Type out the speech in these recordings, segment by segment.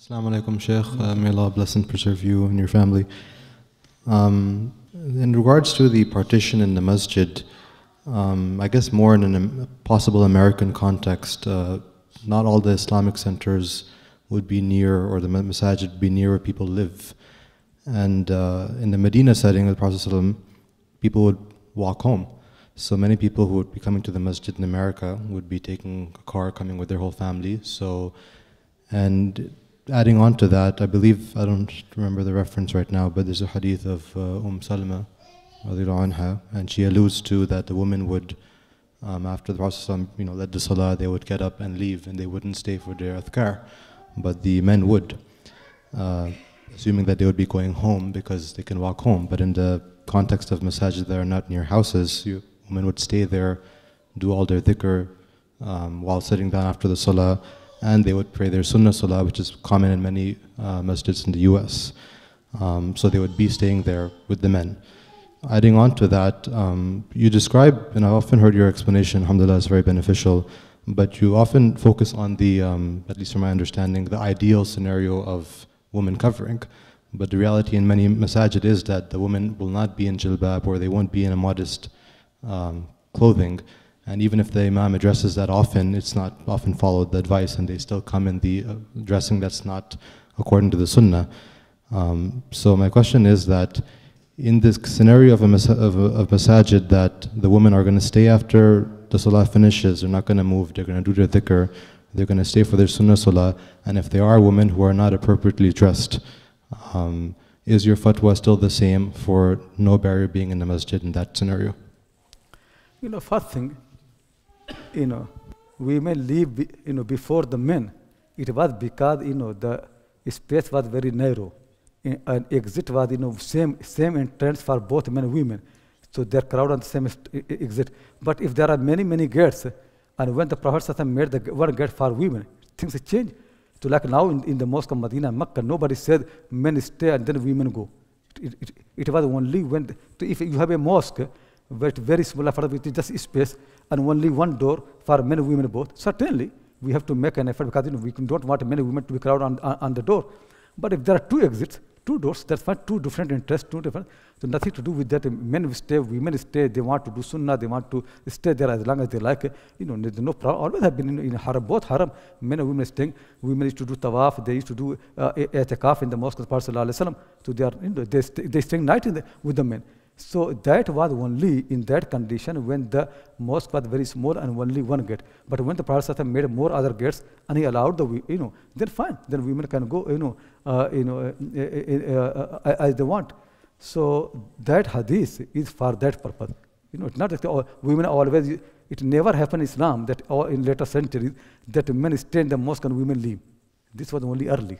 Assalamu alaikum, Shaykh. May Allah bless and preserve you and your family. In regards to the partition in the masjid, I guess more in a possible American context, not all the Islamic centers would be near, or the masajid would be near where people live. And in the Medina setting of the Prophet ﷺ, people would walk home. So many people who would be coming to the masjid in America would be taking a car, coming with their whole family. And adding on to that, I believe, I don't remember the reference right now, but there's a hadith of Salma, anha, and she alludes to that the women would, after the Prophet ﷺ, led the salah, they would get up and leave, and they wouldn't stay for their adhkar, but the men would, assuming that they would be going home because they can walk home. But in the context of masajid that are not near houses, women would stay there, do all their dhikr while sitting down after the salah, and they would pray their sunnah salah, which is common in many masjids in the US. So they would be staying there with the men. Adding on to that, you describe, and I've often heard your explanation, alhamdulillah, is very beneficial, but you often focus on the, at least from my understanding, the ideal scenario of women covering. But the reality in many masajid is that the women will not be in jilbab, or they won't be in a modest clothing. And even if the imam addresses that often, it's not often followed the advice, and they still come in the dressing that's not according to the sunnah. So my question is that in this scenario of masajid, that the women are going to stay after the salah finishes, they're not going to move, they're going to do their dhikr, they're going to stay for their sunnah salah, and if there are women who are not appropriately dressed, is your fatwa still the same for no barrier being in the masjid in that scenario? First thing, we may leave, before the men. It was because, the space was very narrow. And exit was, same entrance for both men and women. So they're crowded on the same exit. But if there are many, many gates, and when the Prophet made the one gate for women, things change. So like now in the mosque of Medina and Makkah, nobody said men stay and then women go. It was only when, if you have a mosque, but very small, with just space, and only one door for men and women both, certainly we have to make an effort, because we don't want men and women to be crowded on the door. But if there are two exits, two doors, that's fine, two different interests, two different, so nothing to do with that. Men will stay, women stay, they want to do sunnah, they want to stay there as long as they like. There's no problem. Always have been in haram, both haram, men and women staying. Women used to do tawaf, they used to do i'tikaf in the mosque of the Prophet ﷺ. So they are, they staying night with the men. So that was only in that condition when the mosque was very small and only one gate. But when the Prophet ﷺ made more other gates and he allowed the, then fine, then women can go, as they want. So that hadith is for that purpose. It's not that women always, it never happened in Islam that in later centuries that men stay in the mosque and women leave. This was only early.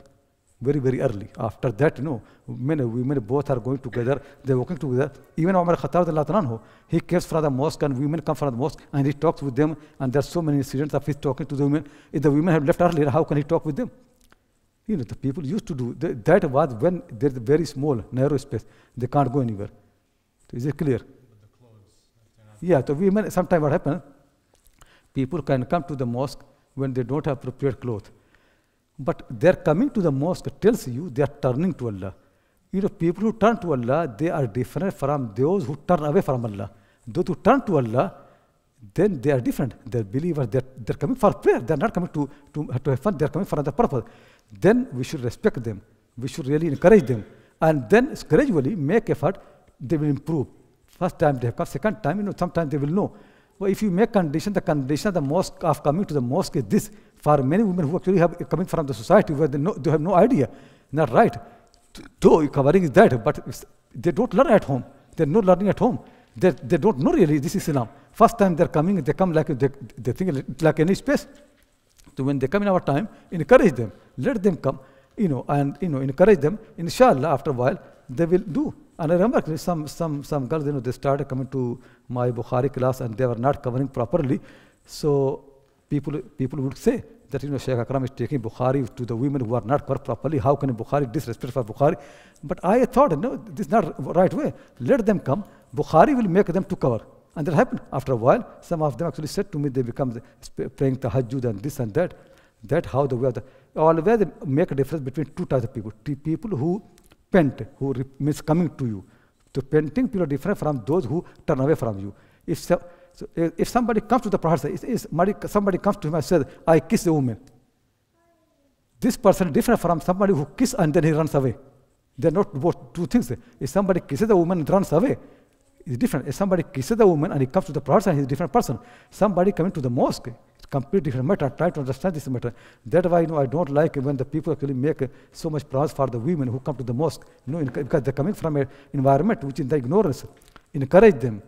Very, very early. After that, men and women both are going together, they're walking together. Even Umar Khattab, he comes from the mosque and women come from the mosque and he talks with them, and there's so many incidents of his talking to the women. If the women have left earlier, how can he talk with them? The people used to do, that was when there's a very small, narrow space. They can't go anywhere. So is it clear? Yeah, so women, sometimes what happens, people can come to the mosque when they don't have appropriate clothes. But their coming to the mosque tells you they are turning to Allah. People who turn to Allah, they are different from those who turn away from Allah. Those who turn to Allah, then they are different. They're believers, they're coming for prayer. They're not coming to have fun, they're coming for another purpose. Then we should respect them. We should really encourage them. And then gradually make effort, they will improve. First time they have come, second time, sometimes they will know. Well, if you make the condition of the mosque of coming to the mosque is this, for many women who actually have coming from the society where they have no idea, not right. Though covering is that, but they don't learn at home. They're not learning at home. They don't know really this is Islam. First time they're coming, they come like they think like any space. So when they come in our time, encourage them, let them come, and encourage them. Inshallah, after a while, they will do. And I remember some girls, they started coming to my Bukhari class and they were not covering properly. So people would say that Shaykh Akram is taking Bukhari to the women who are not covered properly. How can Bukhari disrespect for Bukhari? But I thought, no, this is not the right way. Let them come. Bukhari will make them to cover. And that happened. After a while, some of them actually said to me, they become praying tahajjud and this and that. That how the way of the, always make a difference between two types of people. People who pent, who means coming to you. So painting people are different from those who turn away from you. If somebody comes to the Prophet, somebody comes to him and says, I kiss the woman. This person is different from somebody who kisses and then he runs away. They're not both two things. If somebody kisses the woman and runs away, it's different. If somebody kisses the woman and he comes to the Prophet, he's a different person. Somebody coming to the mosque, it's a completely different matter. Try to understand this matter. That's why I don't like when the people actually make so much price for the women who come to the mosque. Because they're coming from an environment which is the ignorance. Encourage them,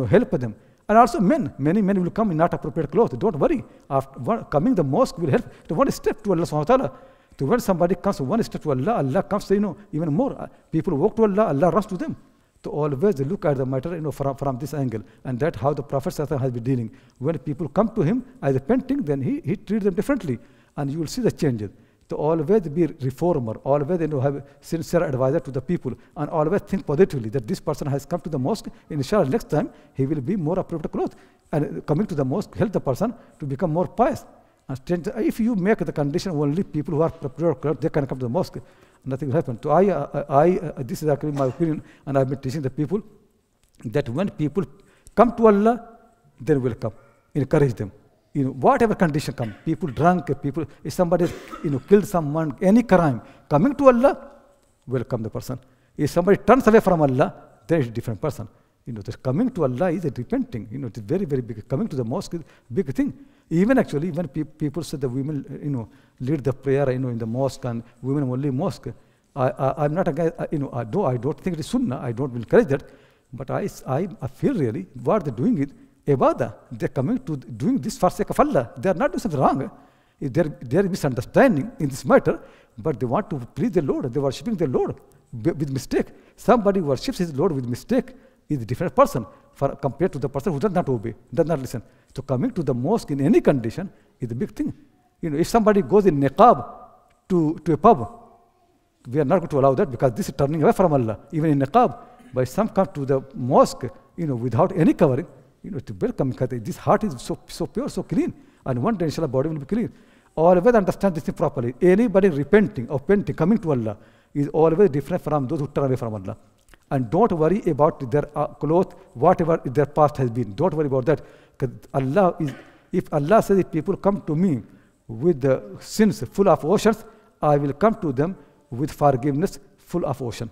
help them. And also men, many men will come in not appropriate clothes. Don't worry. After coming the mosque will help to one step to Allah subhanahu wa ta'ala. So when somebody comes one step to Allah, Allah comes to, even more. People walk to Allah, Allah runs to them. So always look at the matter from this angle. And that's how the Prophet has been dealing. When people come to him as a painting, then he treats them differently. And you will see the changes. So always be reformer, always have sincere advisor to the people, and always think positively that this person has come to the mosque. Inshallah, next time he will be more appropriate clothes. And coming to the mosque, help the person to become more pious. And if you make the condition only people who are appropriate clothes, they can come to the mosque, nothing will happen. So this is actually my opinion, and I've been teaching the people that when people come to Allah, they will come. Encourage them. Whatever condition come, people drunk, people, if somebody killed someone, any crime, coming to Allah, welcome the person. If somebody turns away from Allah, then it's a different person. The coming to Allah is a repenting. It's very, very big. Coming to the mosque is a big thing. Even actually, when people say the women, lead the prayer, in the mosque and women only mosque, I'm not against, I don't think it is sunnah. I don't encourage that. But I feel really what they're doing is ibadah. They're coming to doing this for sake of Allah. They are not doing something wrong. There is misunderstanding in this matter, but they want to please the Lord. They're worshipping the Lord with mistake. Somebody worships his Lord with mistake is a different person compared to the person who does not obey, does not listen. So coming to the mosque in any condition is a big thing. If somebody goes in niqab to a pub, we are not going to allow that because this is turning away from Allah, even in niqab. But some come to the mosque, without any covering, to welcome, because this heart is so pure, so clean. And one day, inshallah, body will be clean. Always understand this thing properly. Anybody repenting or painting, coming to Allah, is always different from those who turn away from Allah. And don't worry about their clothes, whatever their past has been. Don't worry about that. Because if Allah says, if people come to me with the sins full of oceans, I will come to them with forgiveness full of ocean.